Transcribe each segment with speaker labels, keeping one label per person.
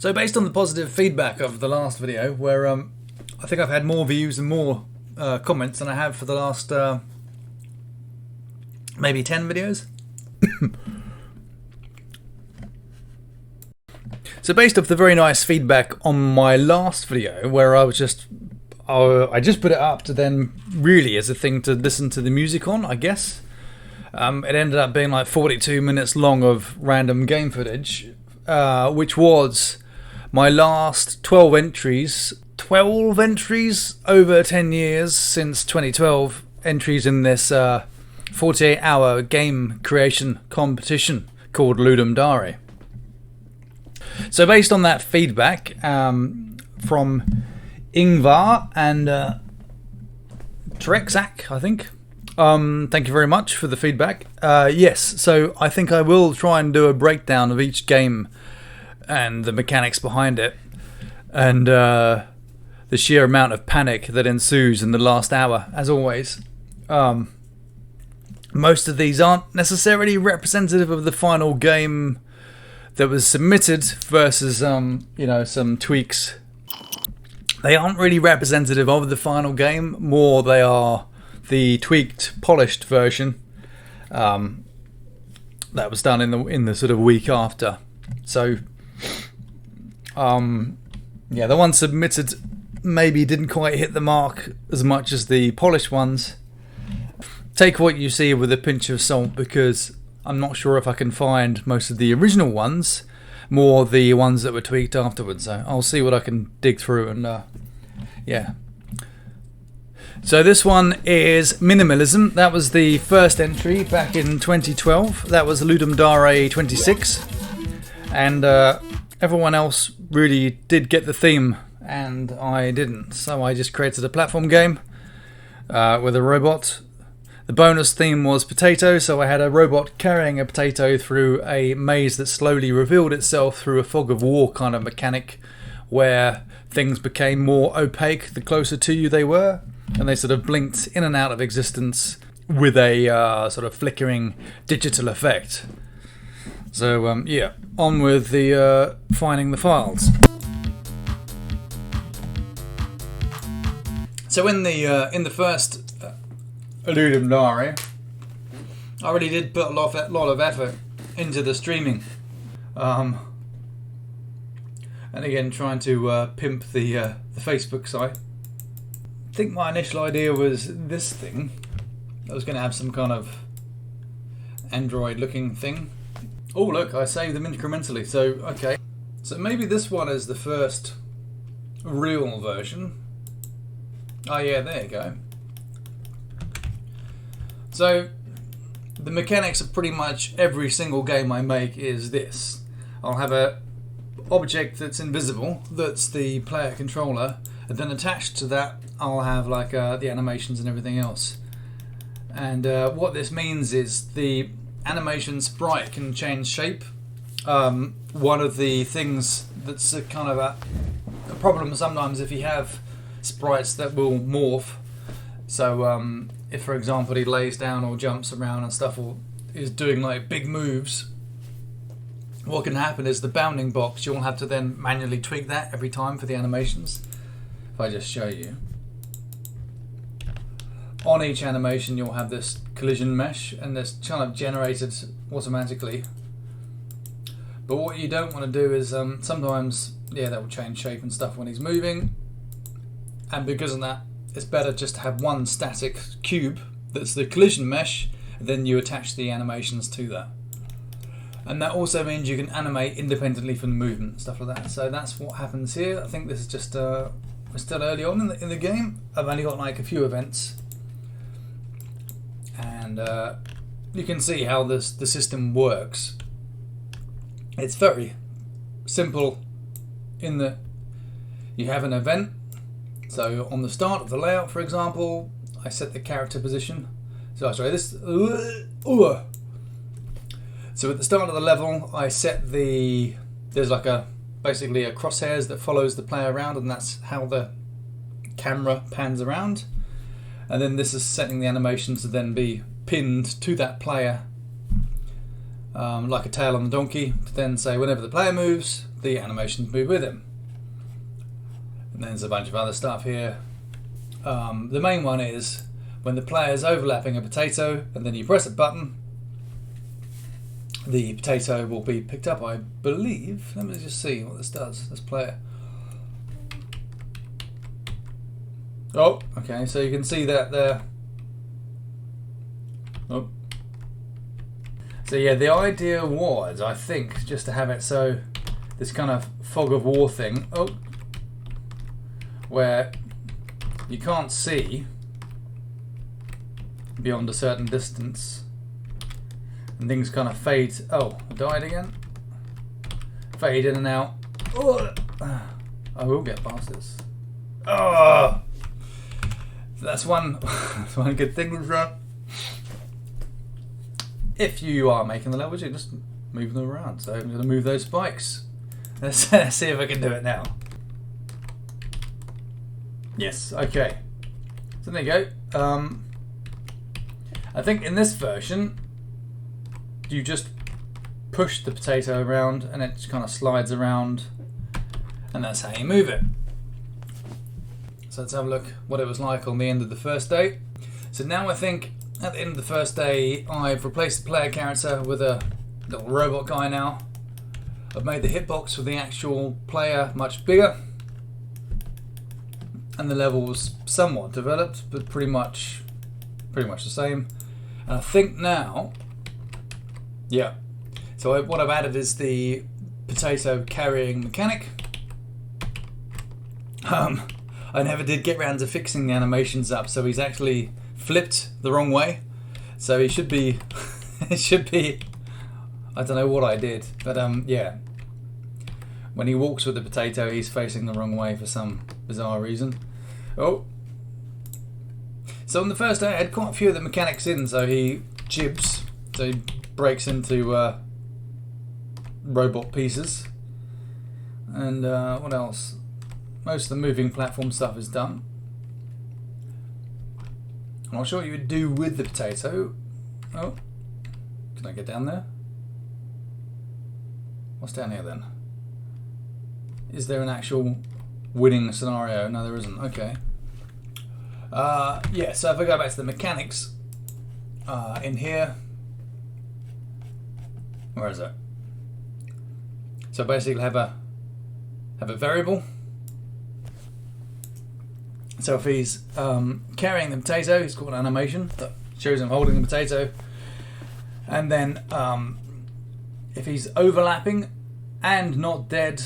Speaker 1: So based on the positive feedback of the last video, where I think I've had more views and more comments than I have for the last maybe 10 videos. So based off the very nice feedback on my last video, where I just put it up to then really as a thing to listen to the music on, I guess. It ended up being like 42 minutes long of random game footage, which was my last 12 entries. 12 entries over 10 years since 2012 entries in this 48-hour game creation competition called Ludum Dare. So based on that feedback from Ingvar and Trexak, I think. Thank you very much for the feedback. Yes, so I think I will try and do a breakdown of each game and the mechanics behind it, and the sheer amount of panic that ensues in the last hour, as always. Most of these aren't necessarily representative of the final game that was submitted versus some tweaks. They aren't really representative of the final game, more they are the tweaked, polished version that was done in the sort of week after. So yeah, the ones submitted maybe didn't quite hit the mark as much as the polished ones. Take what you see with a pinch of salt, because I'm not sure if I can find most of the original ones, more the ones that were tweaked afterwards. So I'll see what I can dig through, and yeah. So this one is Minimalism. That was the first entry back in 2012. That was Ludum Dare 26. And everyone else really did get the theme, and I didn't. So I just created a platform game with a robot. The bonus theme was potato, so I had a robot carrying a potato through a maze that slowly revealed itself through a fog of war kind of mechanic, where things became more opaque the closer to you they were, and they sort of blinked in and out of existence with a sort of flickering digital effect. So yeah, on with the finding the files. So in the first Ludum Dare, I really did put a lot of effort into the streaming, and again trying to pimp the Facebook site. I think my initial idea was this thing. I was going to have some kind of Android-looking thing. Oh look, I saved them incrementally. So okay, so maybe this one is the first real version. Oh yeah, there you go. So the mechanics of pretty much every single game I make is this. I'll have a object that's invisible, that's the player controller, and then attached to that I'll have like the animations and everything else. And what this means is the animation sprite can change shape. One of the things that's a kind of a problem sometimes if you have sprites that will morph. So if, for example, he lays down or jumps around and stuff, or is doing like big moves, what can happen is the bounding box, you'll have to then manually tweak that every time for the animations. If I just show you. On each animation you'll have this collision mesh, and this kind of generated automatically. But what you don't want to do is sometimes, yeah, that will change shape and stuff when he's moving. And because of that, it's better just to have one static cube that's the collision mesh, and then you attach the animations to that. And that also means you can animate independently from the movement and stuff like that. So that's what happens here. I think this is just we're still early on in the game. I've only got like a few events, and you can see how the system works. It's very simple in that you have an event. So on the start of the layout, for example, I set the character position. So I this. So at the start of the level, I set there's like basically a crosshairs that follows the player around, and that's how the camera pans around. And then this is setting the animation to then be pinned to that player, like a tail on the donkey, to then say whenever the player moves, the animations move with him. And then there's a bunch of other stuff here. The main one is when the player is overlapping a potato and then you press a button, the potato will be picked up, I believe. Let me just see what this does. Let's play it. Oh, okay, so you can see that there. Oh. So yeah, the idea was, I think, just to have it so this kind of fog of war thing, where you can't see beyond a certain distance, and things kind of fade. Oh, I died again. Fade in and out. Oh, I will get past this. Oh, so that's one. That's one good thing with run. If you are making the levels, you just move them around. So I'm going to move those spikes. Let's see if I can do it now. Yes. Okay. So there you go. I think in this version, you just push the potato around and it just kind of slides around, and that's how you move it. So let's have a look what it was like on the end of the first day. So now I think at the end of the first day, I've replaced the player character with a little robot guy now. I've made the hitbox for the actual player much bigger, and the levels somewhat developed, but pretty much the same. And I think now, yeah. So what I've added is the potato carrying mechanic. I never did get around to fixing the animations up, so he's actually flipped the wrong way. So he should be, it should be, I don't know what I did, but yeah. When he walks with the potato, he's facing the wrong way for some bizarre reason. Oh. So on the first day, I had quite a few of the mechanics in, so he jibs, so he breaks into robot pieces. And what else? Most of the moving platform stuff is done. I'm not sure what you would do with the potato. Oh, can I get down there? What's down here then? Is there an actual winning scenario? No, there isn't. Okay. Yeah, so if I go back to the mechanics, in here, where is it? So basically have a variable. So if he's carrying the potato, he's got an animation that shows him holding the potato. And then if he's overlapping and not dead,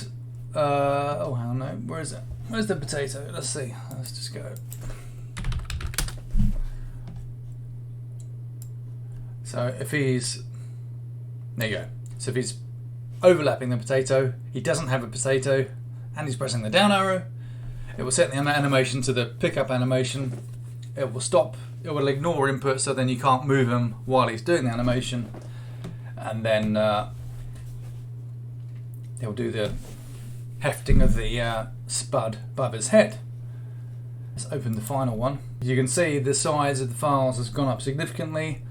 Speaker 1: oh hang on, no, where is it? Where's the potato? Let's see. Let's just go. So if he's, there you go. So if he's overlapping the potato, he doesn't have a potato, and he's pressing the down arrow, it will set the animation to the pickup animation. It will stop, it will ignore input, so then you can't move him while he's doing the animation. And then he'll do the hefting of the spud above his head. Let's open the final one. You can see the size of the files has gone up significantly.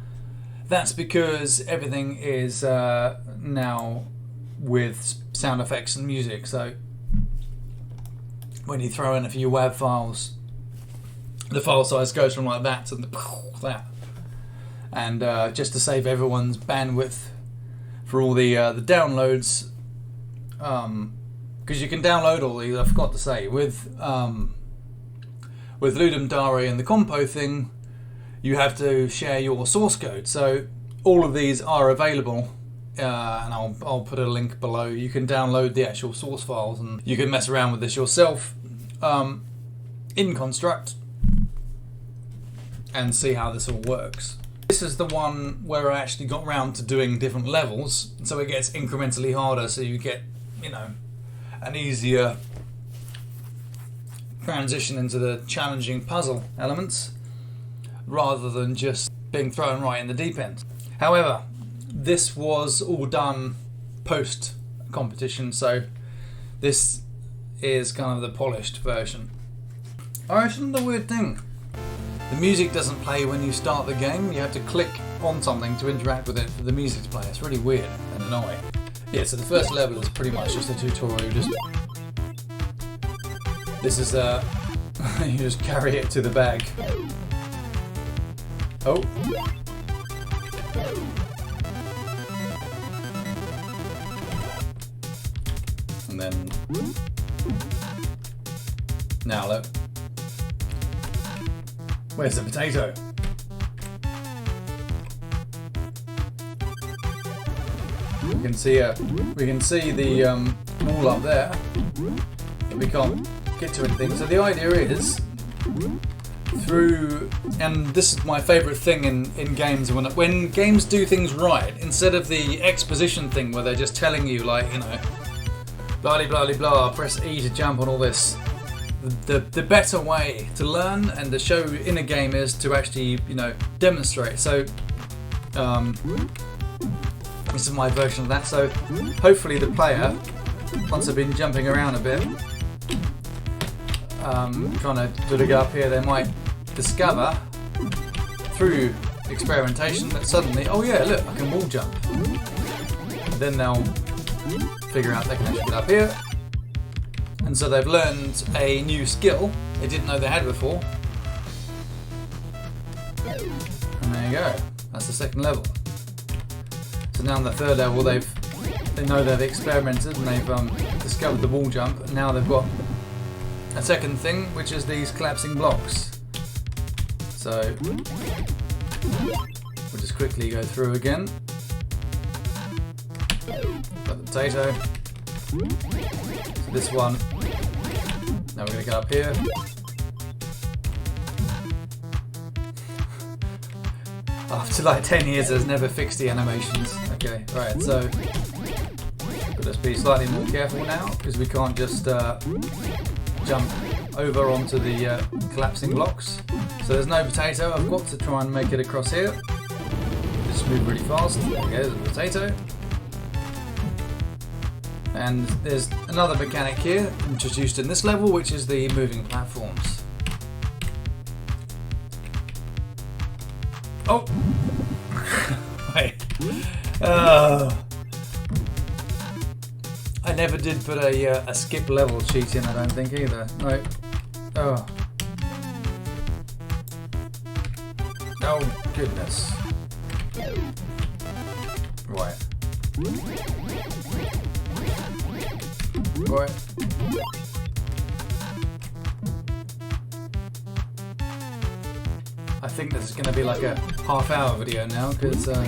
Speaker 1: That's because everything is now with sound effects and music. So when you throw in a few WAV files, the file size goes from like that to that. And just to save everyone's bandwidth for all the downloads, because you can download all these. I forgot to say with Ludum Dare and the compo thing, you have to share your source code. So all of these are available, and I'll put a link below. You can download the actual source files, and you can mess around with this yourself in Construct and see how this all works. This is the one where I actually got around to doing different levels, so it gets incrementally harder, so you get, you know, an easier transition into the challenging puzzle elements rather than just being thrown right in the deep end. However, this was all done post competition, so this is kind of the polished version. Alright, isn't the weird thing? The music doesn't play when you start the game. You have to click on something to interact with it for the music to play. It's really weird and annoying. Yeah, so the first level is pretty much just a tutorial. This is you just carry it to the bag. Oh. And then now look. Where's the potato? We can see the wall up there, but we can't get to anything. So the idea is through, and this is my favourite thing in games, when games do things right, instead of the exposition thing where they're just telling you, like, you know, blah blah blah blah, press E to jump on all this. The better way to learn and to show in a game is to actually, you know, demonstrate. So this is my version of that. So hopefully the player, once they've been jumping around a bit, trying to dig up here, they might discover through experimentation that suddenly, oh yeah, look, I can wall jump. And then they'll figure out they can actually get up here. And so they've learned a new skill they didn't know they had before. And there you go. That's the second level. So now on the third level, they know they've experimented and they've discovered the wall jump. And now they've got a second thing, which is these collapsing blocks. So we'll just quickly go through again. Got the potato. So this one. Now we're going to go up here. After like 10 years, there's never fixed the animations. Okay, right, so let's be slightly more careful now, because we can't just jump over onto the collapsing blocks. So there's no potato. I've got to try and make it across here. Just move really fast. There we go, there's a potato. And there's another mechanic here introduced in this level, which is the moving platforms. Oh! Wait. I never did put a skip level cheat in, I don't think either. No. Oh. Oh, goodness. Right. Right. I think this is going to be like a half-hour video now, because I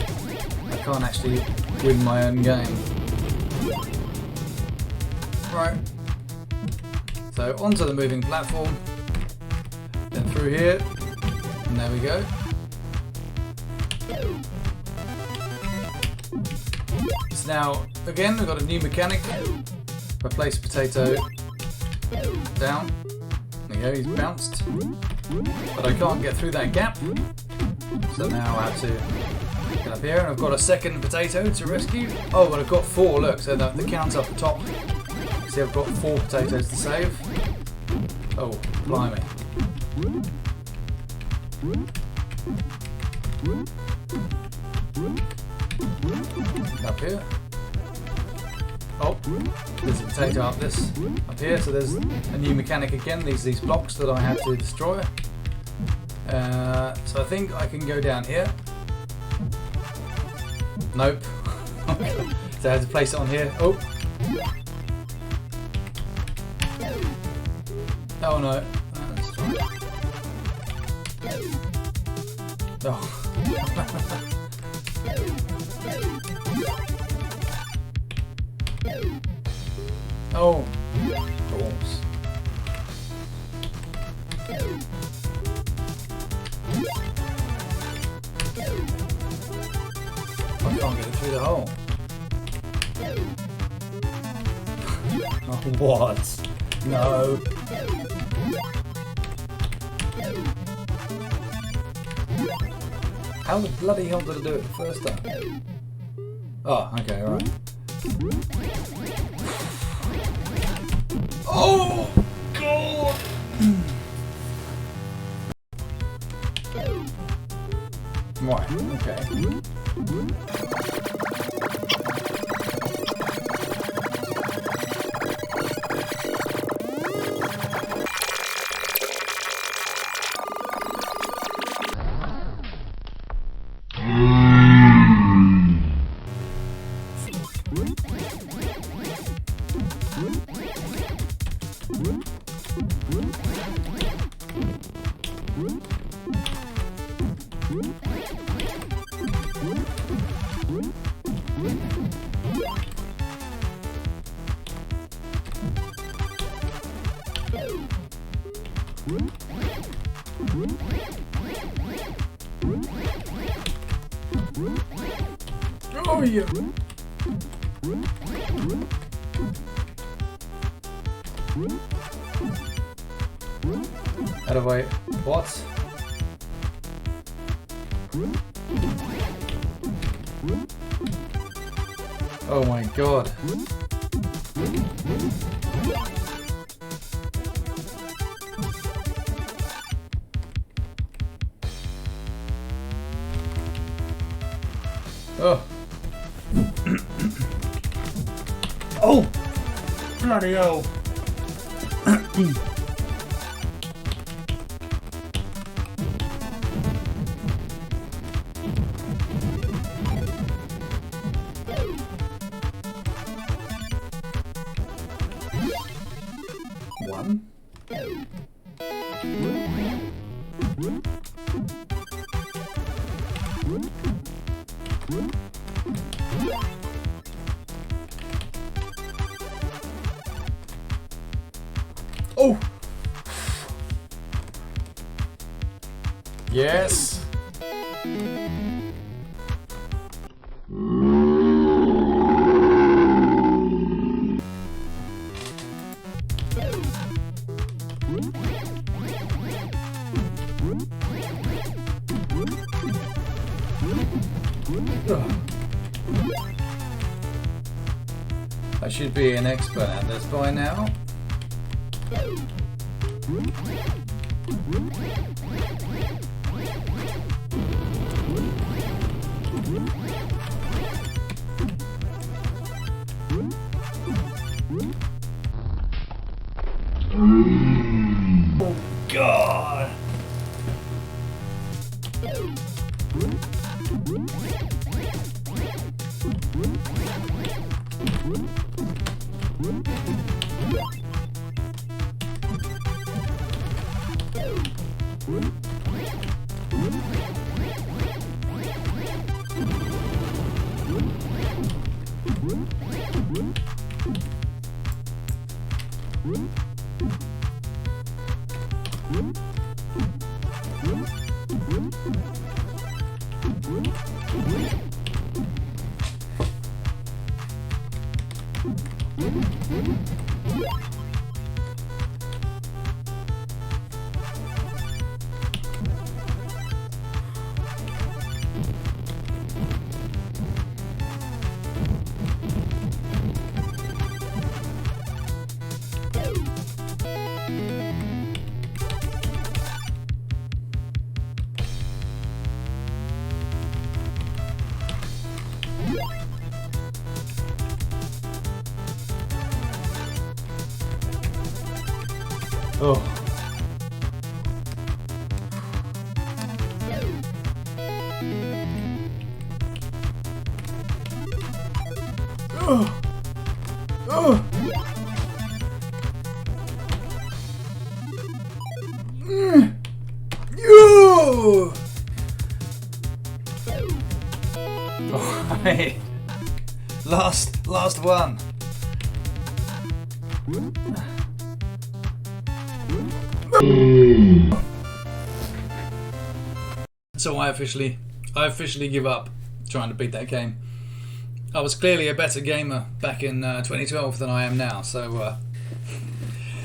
Speaker 1: can't actually win my own game. Right. So onto the moving platform, then through here, and there we go. So now, again, we've got a new mechanic. If I place a potato down, there you go, he's bounced. But I can't get through that gap. So now I have to get up here, and I've got a second potato to rescue. Oh, but I've got 4, look, so the count's up the top. See, I've got 4 potatoes to save. Oh, blimey. Up here. Oh, there's a potato up here, so there's a new mechanic again, these blocks that I had to destroy. So I think I can go down here. Nope. So I had to place it on here. Oh. Oh no. That's fine. Oh. Oh, balls. I can't get it through the hole. Oh, what? No. How the bloody hell did I do it the first time? Oh, okay, alright. Oh, God! Right, okay. Oh yeah. How do I... What? Oh my god. Oh. Oh! Bloody hell. One. Oh! Yes! I should be an expert at this by now. Oh God! Oh. Oh. Oh. Yo. Oh, hey. Last one. So I officially give up trying to beat that game. I was clearly a better gamer back in 2012 than I am now, so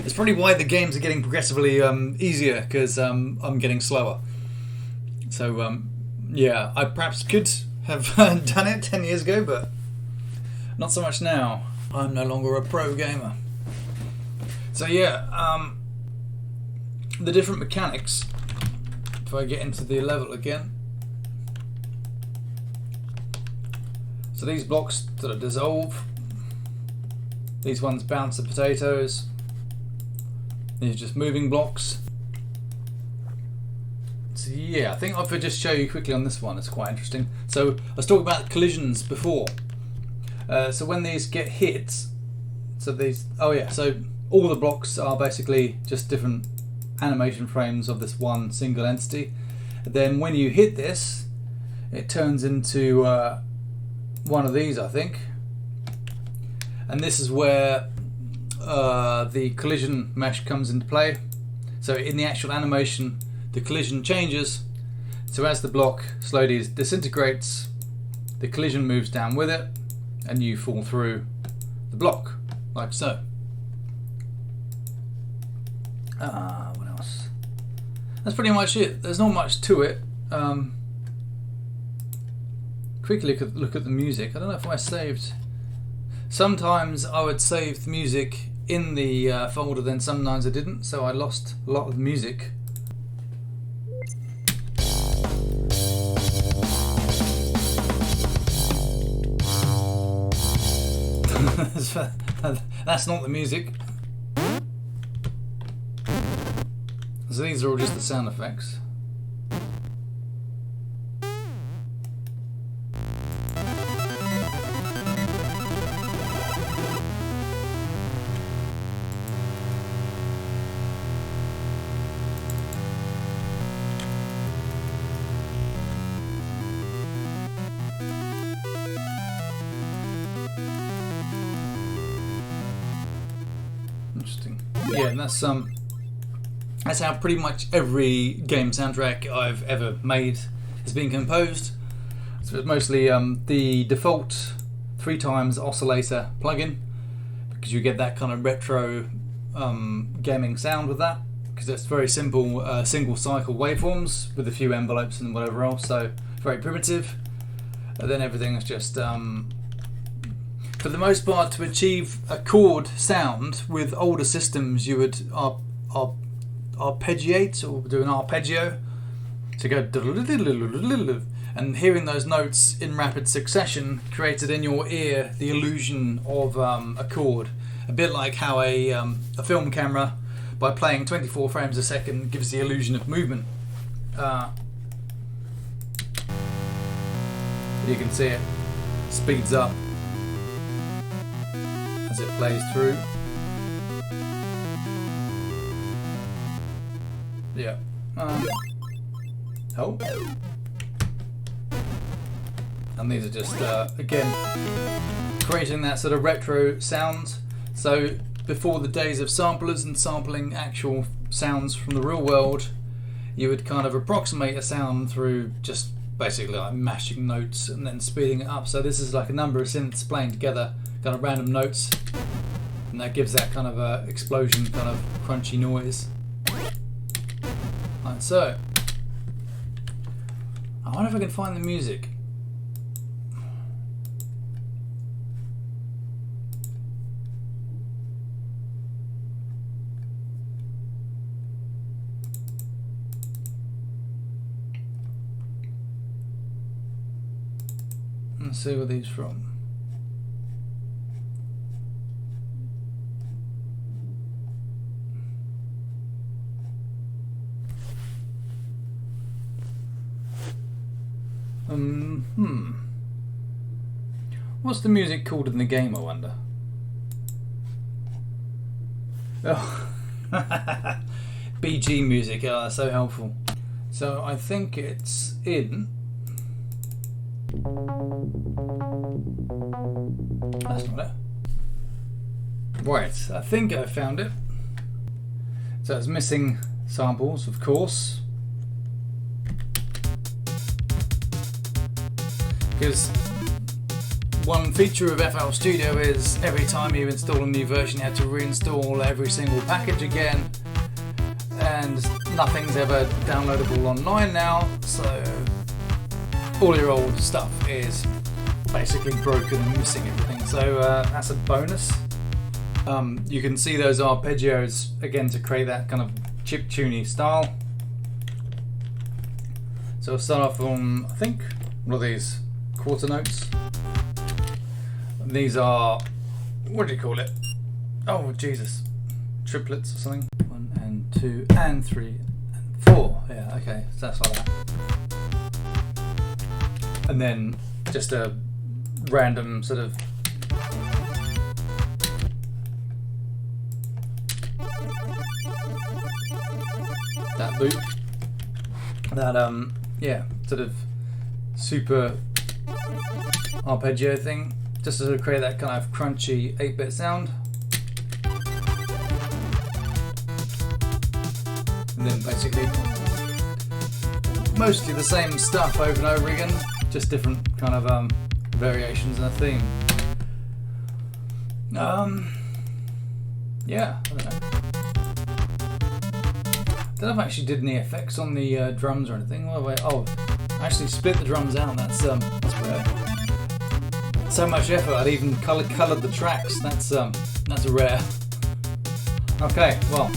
Speaker 1: it's probably why the games are getting progressively easier, because I'm getting slower. So yeah, I perhaps could have done it 10 years ago, but not so much now. I'm no longer a pro gamer. So yeah, the different mechanics, if I get into the level again. So these blocks sort of dissolve. These ones bounce the potatoes. These are just moving blocks. So yeah, I think if I just show you quickly on this one, it's quite interesting. So I was talking about collisions before. So when these get hit, So these, oh yeah, so all the blocks are basically just different animation frames of this one single entity. And then when you hit this, it turns into one of these, I think. And this is where the collision mesh comes into play. So in the actual animation, the collision changes. So as the block slowly disintegrates, the collision moves down with it, and you fall through the block, like so. What else? That's pretty much it. There's not much to it. Quickly look at the music. I don't know if I saved. Sometimes I would save the music in the folder, then sometimes I didn't, so I lost a lot of the music. That's not the music. So these are all just the sound effects. Interesting. Yeah, and that's how pretty much every game soundtrack I've ever made has been composed. So it's mostly the default 3x oscillator plugin, because you get that kind of retro gaming sound with that, because it's very simple single cycle waveforms with a few envelopes and whatever else, so very primitive. And then everything is just for the most part, to achieve a chord sound with older systems, you would arpeggiate or do an arpeggio to go, and hearing those notes in rapid succession created in your ear the illusion of a chord. A bit like how a film camera, by playing 24 frames a second, gives the illusion of movement. You can see it speeds up as it plays through. Yeah. Oh. And these are just, again, creating that sort of retro sound. So before the days of samplers and sampling actual sounds from the real world, you would kind of approximate a sound through just basically like mashing notes and then speeding it up. So this is like a number of synths playing together, kind of random notes, and that gives that kind of explosion, kind of crunchy noise. Like so. I wonder if I can find the music. Let's see where these from. What's the music called in the game, I wonder? Oh. BG music, oh, that's so helpful. So I think it's in... That's not it. Right, I think I found it. So it's missing samples, of course. Because one feature of FL Studio is every time you install a new version, you have to reinstall every single package again, and nothing's ever downloadable online now, so all your old stuff is basically broken and missing everything. So that's a bonus. You can see those arpeggios again to create that kind of chiptune style. So I'll start off on, I think, one of these quarter notes. These are, what do you call it? Oh Jesus, triplets or something. 1 and 2 and 3 and 4. Yeah, okay, so that's like that. And then just a random sort of that loop, that yeah, sort of super arpeggio thing, just to sort of create that kind of crunchy 8-bit sound. And then basically mostly the same stuff over and over again, just different kind of variations in a theme. Yeah, I don't know. I don't know if I actually did any effects on the drums or anything. Oh, I actually split the drums out. That's rare. So much effort. I'd even coloured the tracks. That's rare. Okay, well.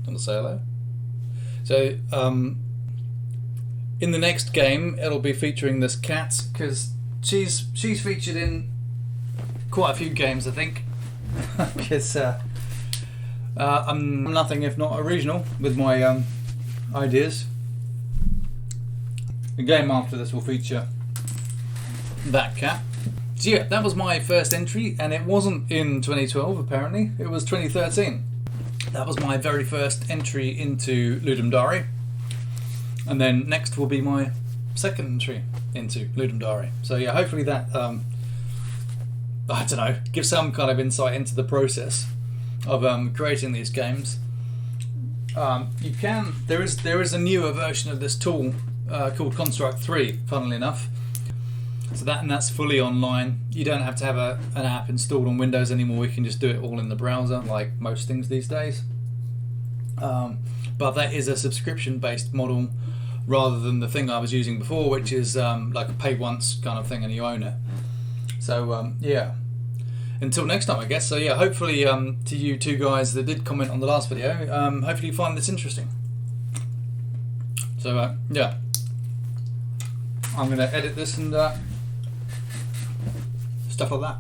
Speaker 1: Want to say hello? So, in the next game, it'll be featuring this cat, because she's featured in quite a few games, I think. Because I'm nothing if not original with my ideas. The game after this will feature that cat. So yeah, that was my first entry, and it wasn't in 2012 apparently, it was 2013. That was my very first entry into Ludum Dare. And then next will be my second entry into Ludum Dare. So yeah, hopefully that, I don't know, gives some kind of insight into the process of creating these games. There is a newer version of this tool called Construct 3, funnily enough. So that's fully online. You don't have to have an app installed on Windows anymore. You can just do it all in the browser, like most things these days. But that is a subscription-based model rather than the thing I was using before, which is like a pay once kind of thing and you own it. So yeah, until next time, I guess. So yeah, hopefully to you two guys that did comment on the last video, hopefully you find this interesting. So yeah, I'm going to edit this and stuff like that.